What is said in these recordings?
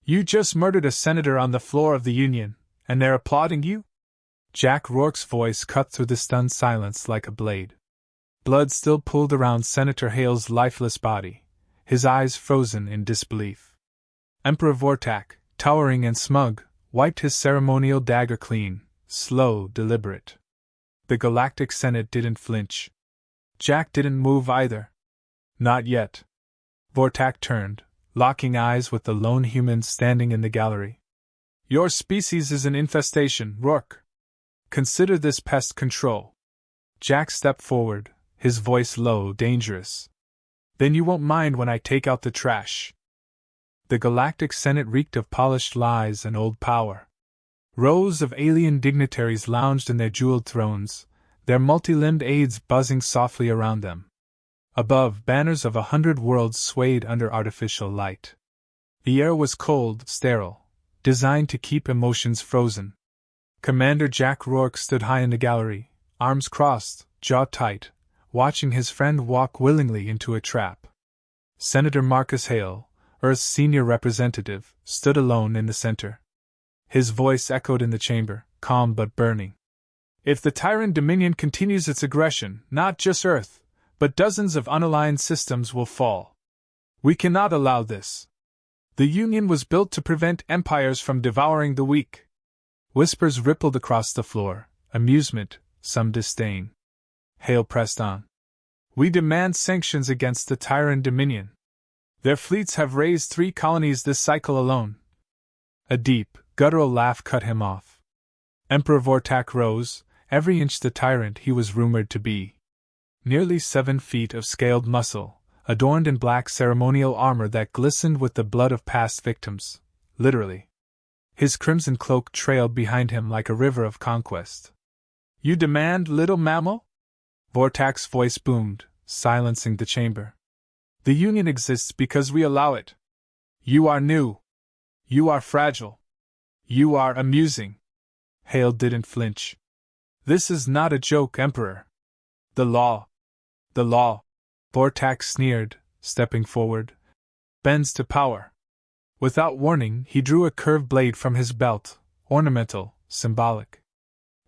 You just murdered a senator on the floor of the Union, and they're applauding you? Jack Rourke's voice cut through the stunned silence like a blade. Blood still pooled around Senator Hale's lifeless body, his eyes frozen in disbelief. Emperor Vortak, towering and smug, wiped his ceremonial dagger clean, slow, deliberate. The Galactic Senate didn't flinch. Jack didn't move either. Not yet. Vortak turned, locking eyes with the lone human standing in the gallery. Your species is an infestation, Rourke. Consider this pest control. Jack stepped forward, his voice low, dangerous. Then you won't mind when I take out the trash. The Galactic Senate reeked of polished lies and old power. Rows of alien dignitaries lounged in their jeweled thrones, their multi-limbed aides buzzing softly around them. Above, banners of 100 worlds swayed under artificial light. The air was cold, sterile, designed to keep emotions frozen. Commander Jack Rourke stood high in the gallery, arms crossed, jaw tight, watching his friend walk willingly into a trap. Senator Marcus Hale, Earth's senior representative, stood alone in the center. His voice echoed in the chamber, calm but burning. If the Tyrant Dominion continues its aggression, not just Earth, but dozens of unaligned systems will fall. We cannot allow this. The Union was built to prevent empires from devouring the weak. Whispers rippled across the floor, amusement, some disdain. Hale pressed on. We demand sanctions against the Tyrant Dominion. Their fleets have raised 3 colonies this cycle alone. A deep, guttural laugh cut him off. Emperor Vortak rose, every inch the tyrant he was rumored to be. Nearly 7 feet of scaled muscle, adorned in black ceremonial armor that glistened with the blood of past victims, literally. His crimson cloak trailed behind him like a river of conquest. You demand, little mammal? Vortak's voice boomed, silencing the chamber. The Union exists because we allow it. You are new. You are fragile. You are amusing. Hale didn't flinch. This is not a joke, Emperor. The law. The law. Vortak sneered, stepping forward. Bends to power. Without warning, he drew a curved blade from his belt, ornamental, symbolic.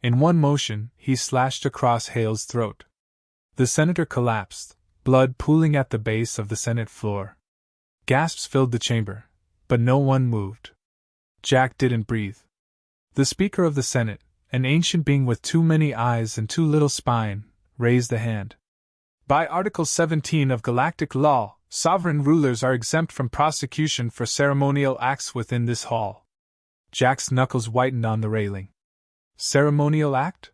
In one motion, he slashed across Hale's throat. The senator collapsed, blood pooling at the base of the Senate floor. Gasps filled the chamber, but no one moved. Jack didn't breathe. The Speaker of the Senate, an ancient being with too many eyes and too little spine, raised a hand. By Article 17 of Galactic Law, sovereign rulers are exempt from prosecution for ceremonial acts within this hall. Jack's knuckles whitened on the railing. Ceremonial act?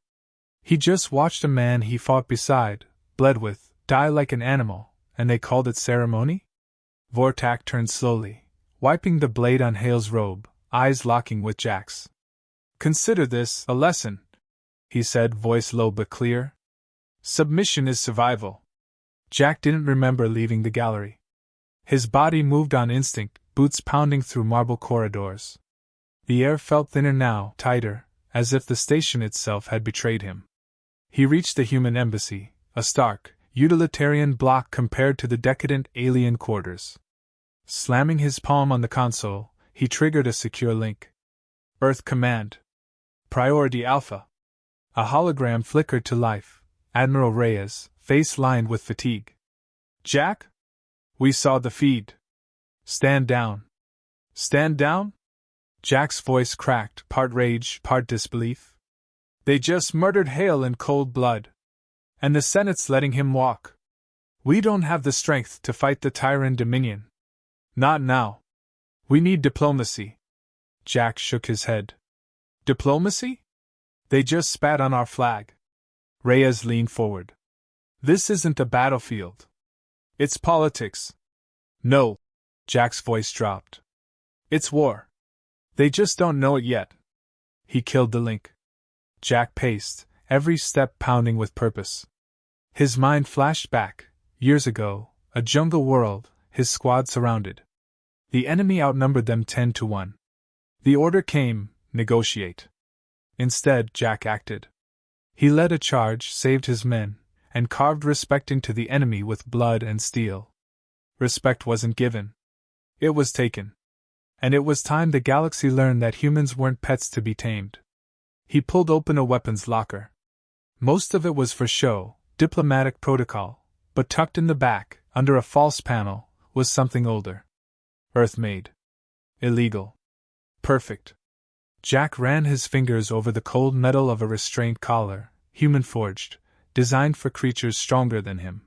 He just watched a man he fought beside, bled with, die like an animal, and they called it ceremony? Vortak turned slowly, wiping the blade on Hale's robe, eyes locking with Jack's. Consider this a lesson, he said, voice low but clear. Submission is survival. Jack didn't remember leaving the gallery. His body moved on instinct, boots pounding through marble corridors. The air felt thinner now, tighter, as if the station itself had betrayed him. He reached the human embassy, a stark, utilitarian block compared to the decadent alien quarters. Slamming his palm on the console, he triggered a secure link. Earth Command. Priority Alpha. A hologram flickered to life. Admiral Reyes, face lined with fatigue. Jack? We saw the feed. Stand down. Stand down? Jack's voice cracked, part rage, part disbelief. They just murdered Hale in cold blood. And the Senate's letting him walk. We don't have the strength to fight the Tyrant Dominion. Not now. We need diplomacy. Jack shook his head. Diplomacy? They just spat on our flag. Reyes leaned forward. This isn't a battlefield. It's politics. No. Jack's voice dropped. It's war. They just don't know it yet. He killed the link. Jack paced, every step pounding with purpose. His mind flashed back, years ago, a jungle world, his squad surrounded. The enemy outnumbered them 10-1. The order came, negotiate. Instead, Jack acted. He led a charge, saved his men, and carved respect into the enemy with blood and steel. Respect wasn't given. It was taken. And it was time the galaxy learned that humans weren't pets to be tamed. He pulled open a weapons locker. Most of it was for show, diplomatic protocol, but tucked in the back, under a false panel, was something older. Earth-made. Illegal. Perfect. Jack ran his fingers over the cold metal of a restraint collar, human-forged, designed for creatures stronger than him.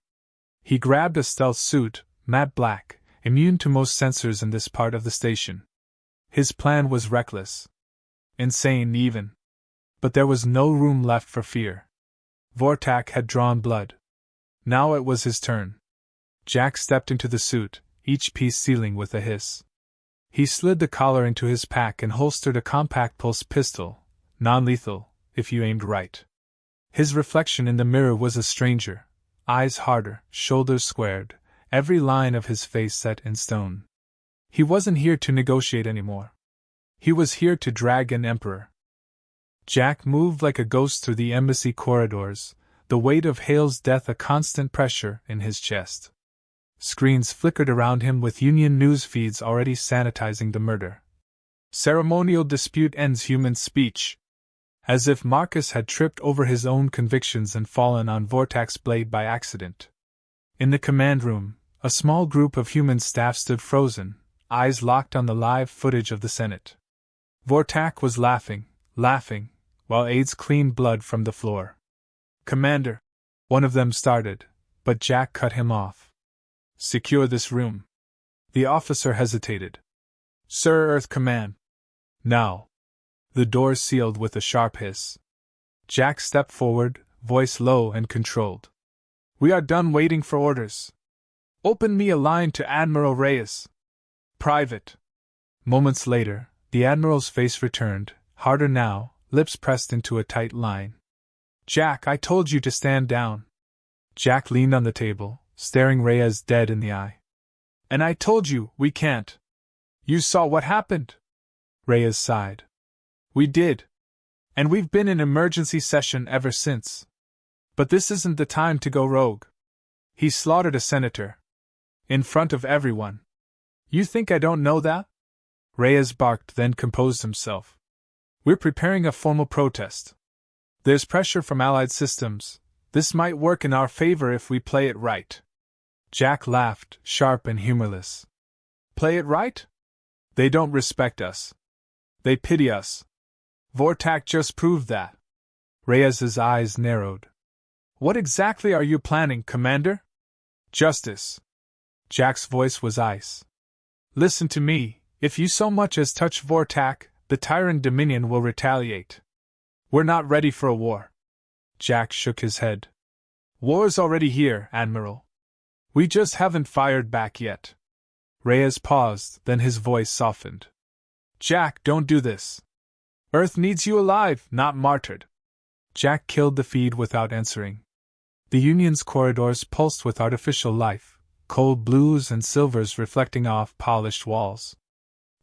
He grabbed a stealth suit, matte black, immune to most sensors in this part of the station. His plan was reckless. Insane, even. But there was no room left for fear. Vortak had drawn blood. Now it was his turn. Jack stepped into the suit, each piece sealing with a hiss. He slid the collar into his pack and holstered a compact pulse pistol, non-lethal, if you aimed right. His reflection in the mirror was a stranger, eyes harder, shoulders squared, every line of his face set in stone. He wasn't here to negotiate anymore. He was here to drag an emperor. Jack moved like a ghost through the embassy corridors, the weight of Hale's death a constant pressure in his chest. Screens flickered around him with Union news feeds already sanitizing the murder. Ceremonial dispute ends human speech. As if Marcus had tripped over his own convictions and fallen on Vortak's blade by accident. In the command room, a small group of human staff stood frozen, eyes locked on the live footage of the Senate. Vortak was laughing, while aides cleaned blood from the floor. "Commander," one of them started, but Jack cut him off. "Secure this room." The officer hesitated. "Sir, Earth Command." "Now." The door sealed with a sharp hiss. Jack stepped forward, voice low and controlled. "We are done waiting for orders. Open me a line to Admiral Reyes. Private." Moments later, the Admiral's face returned, harder now, lips pressed into a tight line. "Jack, I told you to stand down." Jack leaned on the table, staring Reyes dead in the eye. "And I told you, we can't. You saw what happened." Reyes sighed. "We did. And we've been in emergency session ever since. But this isn't the time to go rogue. He slaughtered a senator. In front of everyone. You think I don't know that?" Reyes barked, then composed himself. "We're preparing a formal protest. There's pressure from allied systems. This might work in our favor if we play it right." Jack laughed, sharp and humorless. "Play it right? They don't respect us. They pity us. Vortak just proved that." Reyes's eyes narrowed. "What exactly are you planning, Commander?" "Justice." Jack's voice was ice. "Listen to me, if you so much as touch Vortak, the tyrant Dominion will retaliate. We're not ready for a war." Jack shook his head. "War's already here, Admiral. We just haven't fired back yet." Reyes paused, then his voice softened. "Jack, don't do this. Earth needs you alive, not martyred." Jack killed the feed without answering. The Union's corridors pulsed with artificial life, cold blues and silvers reflecting off polished walls.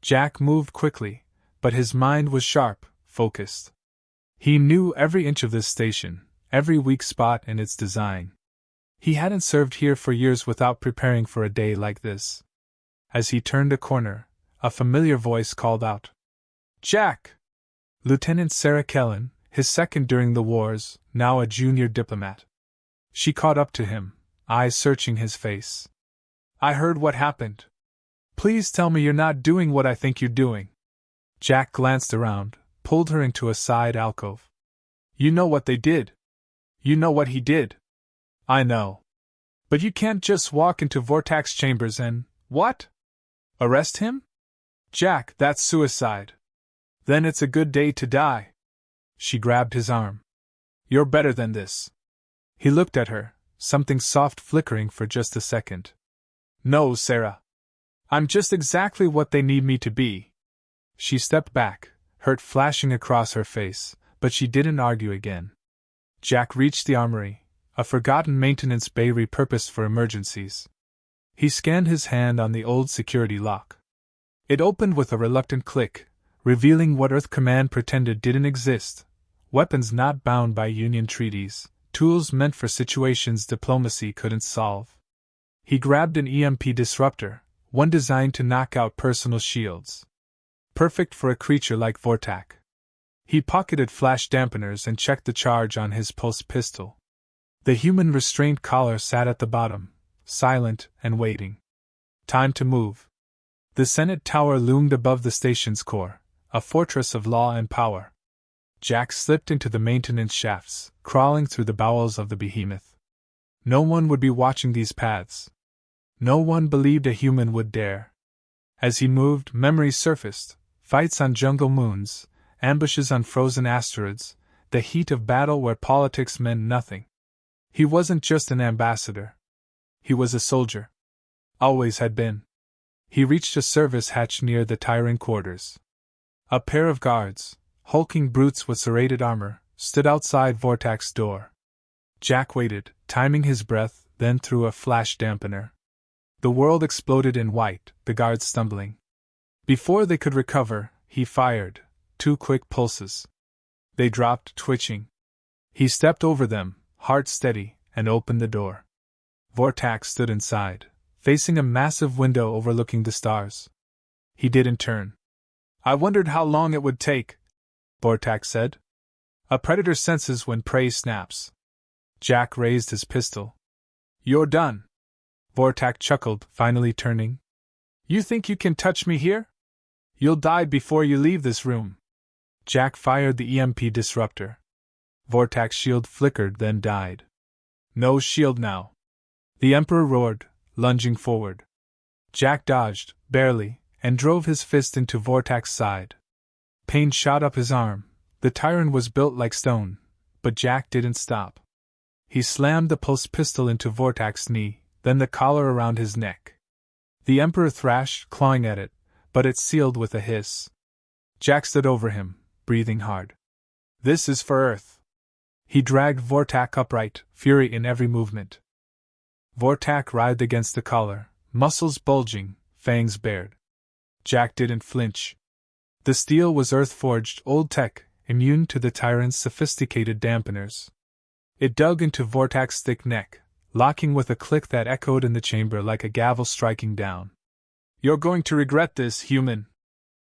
Jack moved quickly, but his mind was sharp, focused. He knew every inch of this station, every weak spot in its design. He hadn't served here for years without preparing for a day like this. As he turned a corner, a familiar voice called out, "Jack!" Lieutenant Sarah Kellen, his second during the wars, now a junior diplomat. She caught up to him, eyes searching his face. "I heard what happened. Please tell me you're not doing what I think you're doing." Jack glanced around, pulled her into a side alcove. "You know what they did. You know what he did." "I know. But you can't just walk into Vortak's chambers and, what? Arrest him? Jack, that's suicide. Then it's a good day to die." She grabbed his arm. "You're better than this." He looked at her, something soft flickering for just a second. "No, Sarah. I'm just exactly what they need me to be." She stepped back, hurt flashing across her face, but she didn't argue again. Jack reached the armory, a forgotten maintenance bay repurposed for emergencies. He scanned his hand on the old security lock. It opened with a reluctant click, revealing what Earth Command pretended didn't exist: weapons not bound by Union treaties, tools meant for situations diplomacy couldn't solve. He grabbed an EMP disruptor, one designed to knock out personal shields. perfect for a creature like Vortak. He pocketed flash dampeners and checked the charge on his pulse pistol. The human restraint collar sat at the bottom, silent and waiting. Time to move. The Senate Tower loomed above the station's core, a fortress of law and power. Jack slipped into the maintenance shafts, crawling through the bowels of the behemoth. No one would be watching these paths. No one believed a human would dare. As he moved, memories surfaced: fights on jungle moons, ambushes on frozen asteroids, the heat of battle where politics meant nothing. He wasn't just an ambassador. He was a soldier. Always had been. He reached a service hatch near the Tyrant quarters. A pair of guards, hulking brutes with serrated armor, stood outside Vortak's door. Jack waited, timing his breath, then threw a flash dampener. The world exploded in white, the guards stumbling. Before they could recover, he fired, 2 quick pulses. They dropped, twitching. He stepped over them, heart steady, and opened the door. Vortak stood inside, facing a massive window overlooking the stars. He didn't turn. I wondered how long it would take, Vortak said. A predator senses when prey snaps. Jack raised his pistol. You're done. Vortak chuckled, finally turning. You think you can touch me here? You'll die before you leave this room. Jack fired the EMP disruptor. Vortak's shield flickered, then died. No shield now. The Emperor roared, lunging forward. Jack dodged, barely, and drove his fist into Vortak's side. Pain shot up his arm. The tyrant was built like stone, but Jack didn't stop. He slammed the pulse pistol into Vortak's knee, then the collar around his neck. The Emperor thrashed, clawing at it, but it sealed with a hiss. Jack stood over him, breathing hard. This is for Earth. He dragged Vortak upright, fury in every movement. Vortak writhed against the collar, muscles bulging, fangs bared. Jack didn't flinch. The steel was earth-forged, old tech, immune to the tyrant's sophisticated dampeners. It dug into Vortak's thick neck, locking with a click that echoed in the chamber like a gavel striking down. You're going to regret this, human,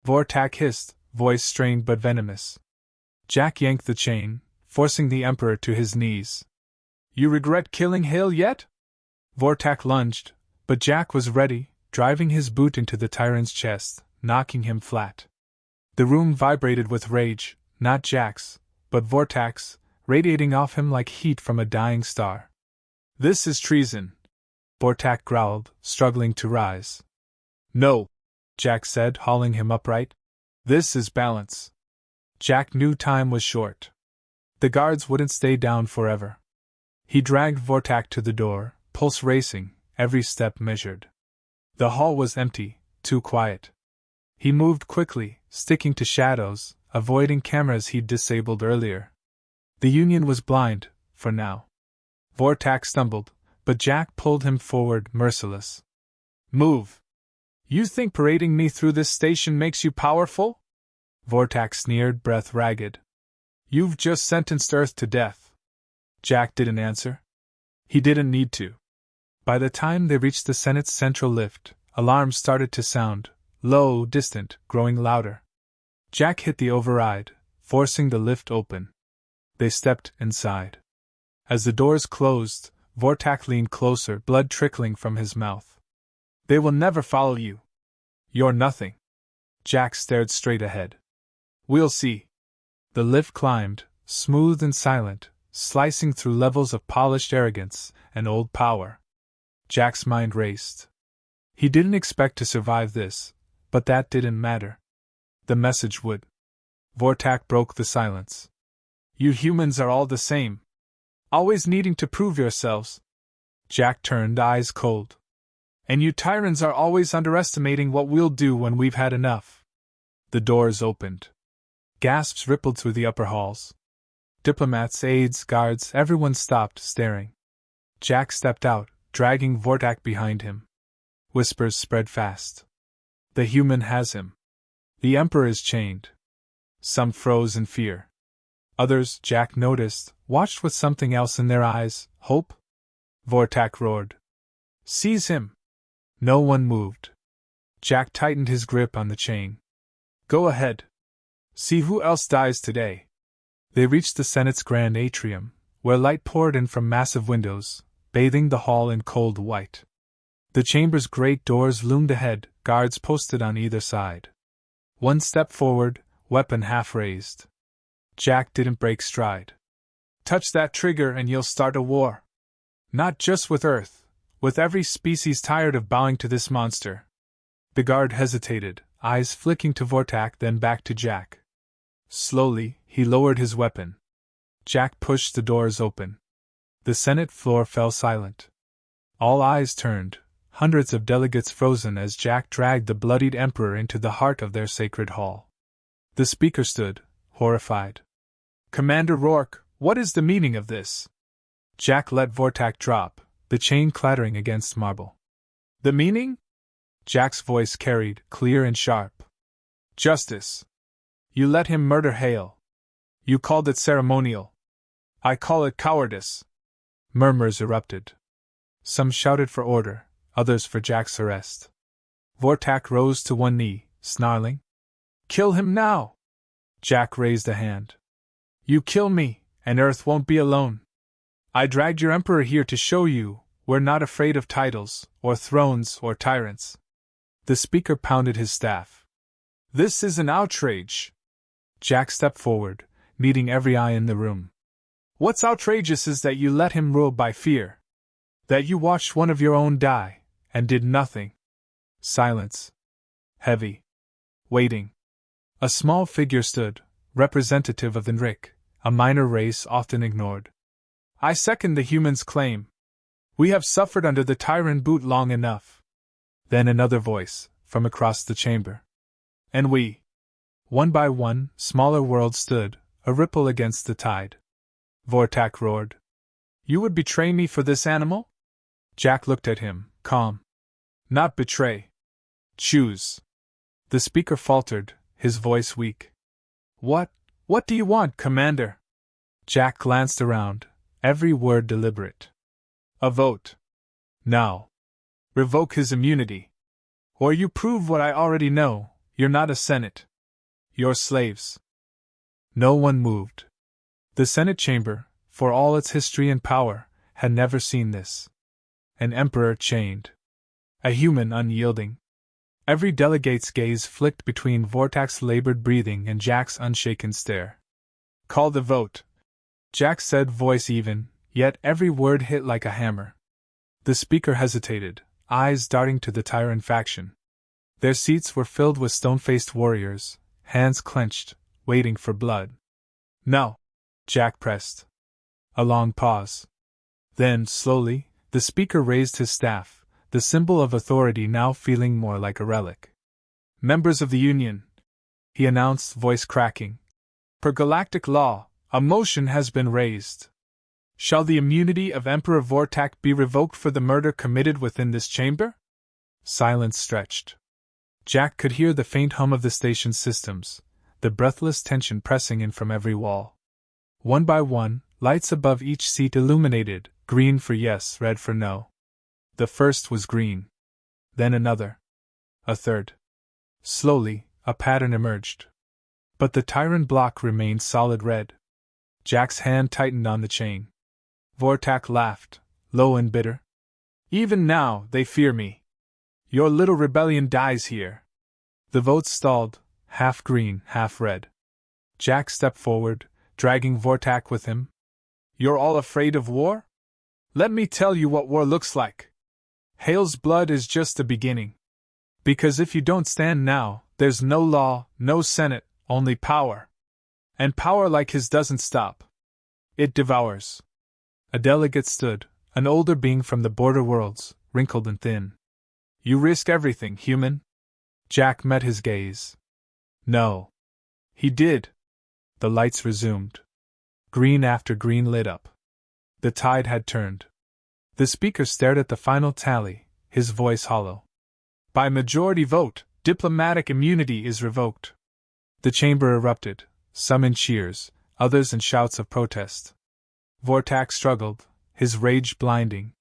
Vortak hissed, voice strained but venomous. Jack yanked the chain, forcing the Emperor to his knees. You regret killing Hale yet? Vortak lunged, but Jack was ready, driving his boot into the tyrant's chest, knocking him flat. The room vibrated with rage, not Jack's, but Vortak's, radiating off him like heat from a dying star. This is treason, Vortak growled, struggling to rise. No, Jack said, hauling him upright. This is balance. Jack knew time was short. The guards wouldn't stay down forever. He dragged Vortak to the door, pulse racing, every step measured. The hall was empty, too quiet. He moved quickly, sticking to shadows, avoiding cameras he'd disabled earlier. The Union was blind, for now. Vortak stumbled, but Jack pulled him forward, merciless. Move! You think parading me through this station makes you powerful? Vortak sneered, breath ragged. You've just sentenced Earth to death. Jack didn't answer. He didn't need to. By the time they reached the Senate's central lift, alarms started to sound, low, distant, growing louder. Jack hit the override, forcing the lift open. They stepped inside. As the doors closed, Vortak leaned closer, blood trickling from his mouth. They will never follow you. You're nothing. Jack stared straight ahead. We'll see. The lift climbed, smooth and silent, slicing through levels of polished arrogance and old power. Jack's mind raced. He didn't expect to survive this, but that didn't matter. The message would. Vortak broke the silence. You humans are all the same. Always needing to prove yourselves. Jack turned, eyes cold. And you tyrants are always underestimating what we'll do when we've had enough. The doors opened. Gasps rippled through the upper halls. Diplomats, aides, guards, everyone stopped, staring. Jack stepped out, dragging Vortak behind him. Whispers spread fast. The human has him. The Emperor is chained. Some froze in fear. Others, Jack noticed, watched with something else in their eyes. Hope? Vortak roared. Seize him! No one moved. Jack tightened his grip on the chain. Go ahead. See who else dies today. They reached the Senate's grand atrium, where light poured in from massive windows, bathing the hall in cold white. The chamber's great doors loomed ahead, guards posted on either side. One step forward, weapon half raised. Jack didn't break stride. Touch that trigger and you'll start a war. Not just with Earth, with every species tired of bowing to this monster. The guard hesitated, eyes flicking to Vortak, then back to Jack. Slowly, he lowered his weapon. Jack pushed the doors open. The Senate floor fell silent. All eyes turned, hundreds of delegates frozen as Jack dragged the bloodied Emperor into the heart of their sacred hall. The Speaker stood, horrified. Commander Rourke, what is the meaning of this? Jack let Vortak drop, the chain clattering against marble. The meaning? Jack's voice carried, clear and sharp. Justice. You let him murder Hale. You called it ceremonial. I call it cowardice. Murmurs erupted. Some shouted for order, others for Jack's arrest. Vortak rose to one knee, snarling. Kill him now! Jack raised a hand. You kill me, and Earth won't be alone. I dragged your Emperor here to show you we're not afraid of titles, or thrones, or tyrants. The Speaker pounded his staff. This is an outrage. Jack stepped forward, meeting every eye in the room. What's outrageous is that you let him rule by fear. That you watched one of your own die, and did nothing. Silence. Heavy. Waiting. A small figure stood, representative of the Nrick, a minor race often ignored. I second the humans' claim. We have suffered under the tyrant boot long enough. Then another voice, from across the chamber. And we. One by one, smaller worlds stood, a ripple against the tide. Vortak roared. You would betray me for this animal? Jack looked at him, calm. Not betray. Choose. The Speaker faltered, his voice weak. What do you want, Commander? Jack glanced around, every word deliberate. A vote. Now. Revoke his immunity. Or you prove what I already know, you're not a Senate. You're slaves. No one moved. The Senate chamber, for all its history and power, had never seen this. An emperor chained. A human unyielding. Every delegate's gaze flicked between Vortak's labored breathing and Jack's unshaken stare. Call the vote. Jack said, voice even, yet every word hit like a hammer. The Speaker hesitated, eyes darting to the tyrant faction. Their seats were filled with stone-faced warriors, hands clenched, waiting for blood. No, Jack pressed. A long pause. Then, slowly, the Speaker raised his staff, the symbol of authority now feeling more like a relic. Members of the Union, he announced, voice cracking. Per galactic law, a motion has been raised. Shall the immunity of Emperor Vortak be revoked for the murder committed within this chamber? Silence stretched. Jack could hear the faint hum of the station's systems, the breathless tension pressing in from every wall. One by one, lights above each seat illuminated, green for yes, red for no. The first was green. Then another. A third. Slowly, a pattern emerged. But the tyrant block remained solid red. Jack's hand tightened on the chain. Vortak laughed, low and bitter. Even now, they fear me. Your little rebellion dies here. The vote stalled, half green, half red. Jack stepped forward, dragging Vortak with him. You're all afraid of war? Let me tell you what war looks like. Hale's blood is just the beginning. Because if you don't stand now, there's no law, no Senate, only power. And power like his doesn't stop. It devours. A delegate stood, an older being from the border worlds, wrinkled and thin. You risk everything, human? Jack met his gaze. No. He did. The lights resumed. Green after green lit up. The tide had turned. The Speaker stared at the final tally, his voice hollow. By majority vote, diplomatic immunity is revoked. The chamber erupted, some in cheers, others in shouts of protest. Vortak struggled, his rage blinding.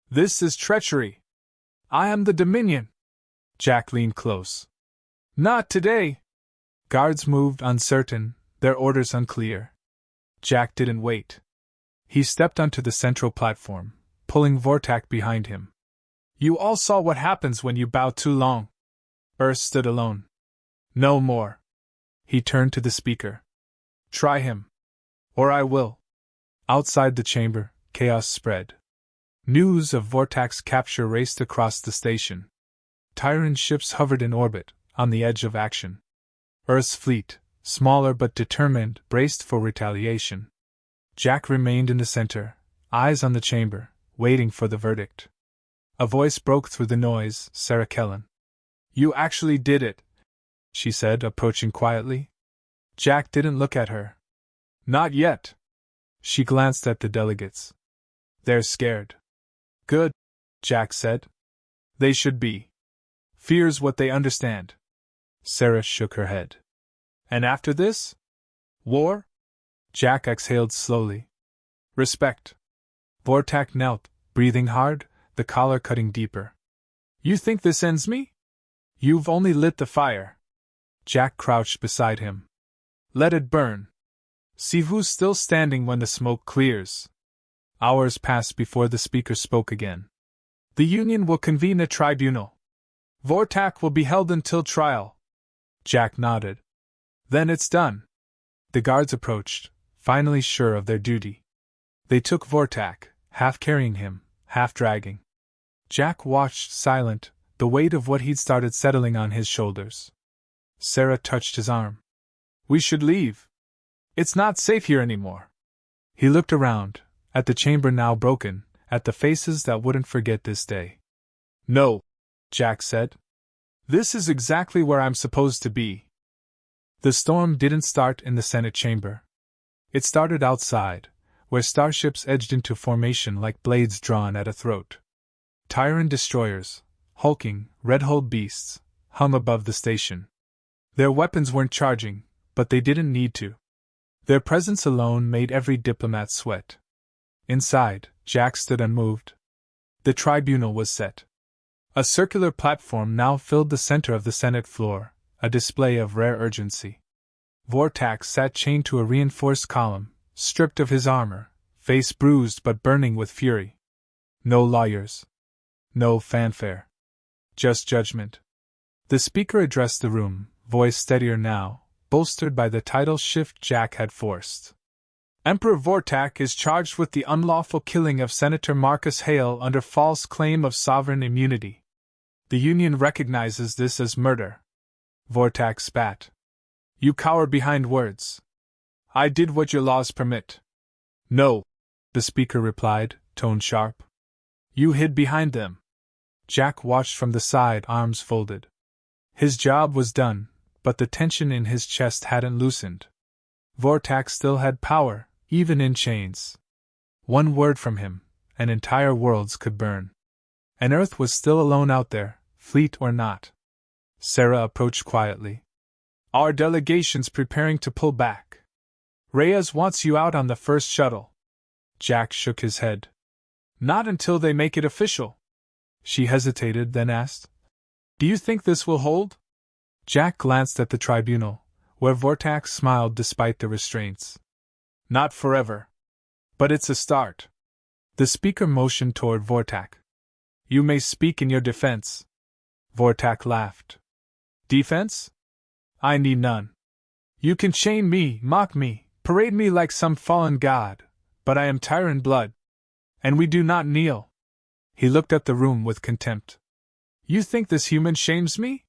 This is treachery. I am the Dominion. Jack leaned close. Not today. Guards moved uncertain, their orders unclear. Jack didn't wait. He stepped onto the central platform, pulling Vortak behind him. You all saw what happens when you bow too long. Earth stood alone. No more. He turned to the speaker. Try him. Or I will. Outside the chamber, chaos spread. News of Vortak's capture raced across the station. Tyrant ships hovered in orbit, on the edge of action. Earth's fleet, smaller but determined, braced for retaliation. Jack remained in the center, eyes on the chamber, waiting for the verdict. A voice broke through the noise, Sarah Kellen. You actually did it, she said, approaching quietly. Jack didn't look at her. Not yet. She glanced at the delegates. They're scared. Good, Jack said. They should be. Fear's what they understand. Sarah shook her head. And after this? War? Jack exhaled slowly. Respect. Vortak knelt, breathing hard, the collar cutting deeper. You think this ends me? You've only lit the fire. Jack crouched beside him. Let it burn. See who's still standing when the smoke clears. Hours passed before the speaker spoke again. The Union will convene a tribunal. Vortak will be held until trial. Jack nodded. Then it's done. The guards approached, finally sure of their duty. They took Vortak, half carrying him, half dragging. Jack watched, silent, the weight of what he'd started settling on his shoulders. Sarah touched his arm. We should leave. It's not safe here anymore. He looked around, at the chamber now broken, at the faces that wouldn't forget this day. No, Jack said. This is exactly where I'm supposed to be. The storm didn't start in the Senate chamber. It started outside, where starships edged into formation like blades drawn at a throat. Tyrant destroyers, hulking, red-hulled beasts, hung above the station. Their weapons weren't charging, but they didn't need to. Their presence alone made every diplomat sweat. Inside, Jack stood unmoved. The tribunal was set. A circular platform now filled the center of the Senate floor, a display of rare urgency. Vortak sat chained to a reinforced column, stripped of his armor, face bruised but burning with fury. No lawyers. No fanfare. Just judgment. The speaker addressed the room, voice steadier now, bolstered by the title shift Jack had forced. Emperor Vortak is charged with the unlawful killing of Senator Marcus Hale under false claim of sovereign immunity. The Union recognizes this as murder. Vortak spat. You cower behind words. I did what your laws permit. No, the speaker replied, tone sharp. You hid behind them. Jack watched from the side, arms folded. His job was done, but the tension in his chest hadn't loosened. Vortak still had power, even in chains. One word from him, and entire worlds could burn. And Earth was still alone out there, fleet or not. Sarah approached quietly. Our delegation's preparing to pull back. Reyes wants you out on the first shuttle. Jack shook his head. Not until they make it official. She hesitated, then asked, Do you think this will hold? Jack glanced at the tribunal, where Vortak smiled despite the restraints. Not forever. But it's a start. The speaker motioned toward Vortak. You may speak in your defense. Vortak laughed. Defense? I need none. You can chain me, mock me, parade me like some fallen god, but I am tyrant blood. And we do not kneel. He looked at the room with contempt. You think this human shames me?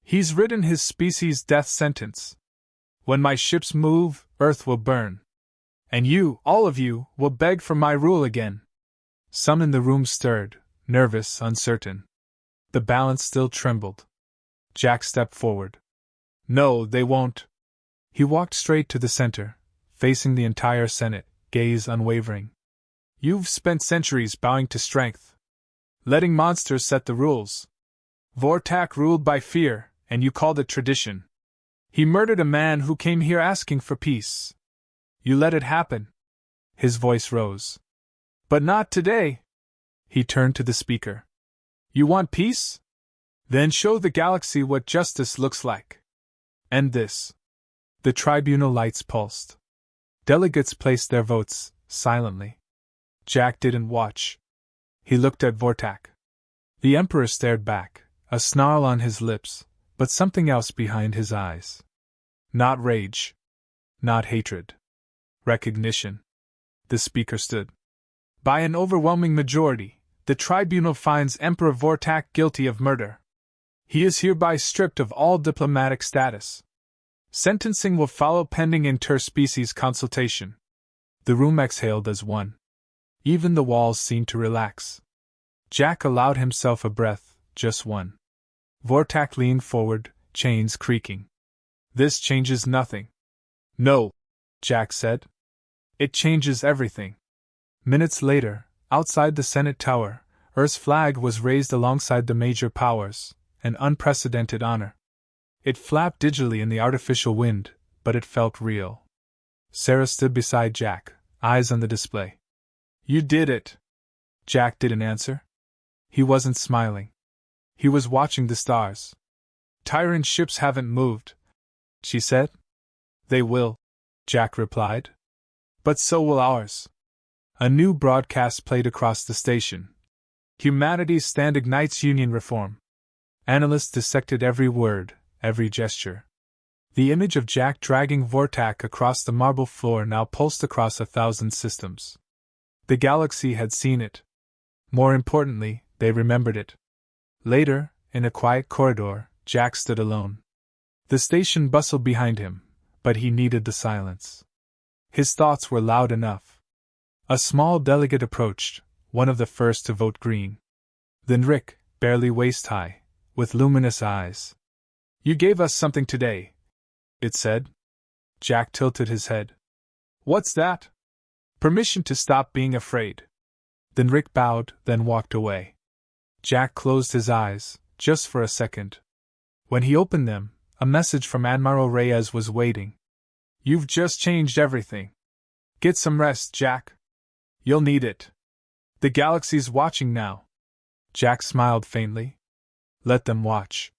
He's written his species' death sentence. When my ships move, Earth will burn. And you, all of you, will beg for my rule again. Some in the room stirred, nervous, uncertain. The balance still trembled. Jack stepped forward. No, they won't. He walked straight to the center, facing the entire Senate, gaze unwavering. You've spent centuries bowing to strength, letting monsters set the rules. Vortak ruled by fear, and you called it tradition. He murdered a man who came here asking for peace. You let it happen. His voice rose. But not today. He turned to the speaker. You want peace? Then show the galaxy what justice looks like. End this. The tribunal lights pulsed. Delegates placed their votes, silently. Jack didn't watch. He looked at Vortak. The Emperor stared back, a snarl on his lips, but something else behind his eyes. Not rage. Not hatred. Recognition. The speaker stood. By an overwhelming majority, the tribunal finds Emperor Vortak guilty of murder. He is hereby stripped of all diplomatic status. Sentencing will follow pending interspecies consultation. The room exhaled as one. Even the walls seemed to relax. Jack allowed himself a breath, just one. Vortak leaned forward, chains creaking. This changes nothing. No, Jack said. It changes everything. Minutes later, outside the Senate Tower, Earth's flag was raised alongside the major powers, an unprecedented honor. It flapped digitally in the artificial wind, but it felt real. Sarah stood beside Jack, eyes on the display. You did it. Jack didn't answer. He wasn't smiling. He was watching the stars. Tyrant ships haven't moved, she said. They will, Jack replied. But so will ours. A new broadcast played across the station. Humanity's stand ignites union reform. Analysts dissected every word, every gesture. The image of Jack dragging Vortak across the marble floor now pulsed across 1,000 systems. The galaxy had seen it. More importantly, they remembered it. Later, in a quiet corridor, Jack stood alone. The station bustled behind him, but he needed the silence. His thoughts were loud enough. A small delegate approached, one of the first to vote green. Then Rick, barely waist-high, with luminous eyes. You gave us something today, it said. Jack tilted his head. What's that? Permission to stop being afraid. Then Rick bowed, then walked away. Jack closed his eyes, just for a second. When he opened them, a message from Admiral Reyes was waiting. You've just changed everything. Get some rest, Jack. You'll need it. The galaxy's watching now. Jack smiled faintly. Let them watch.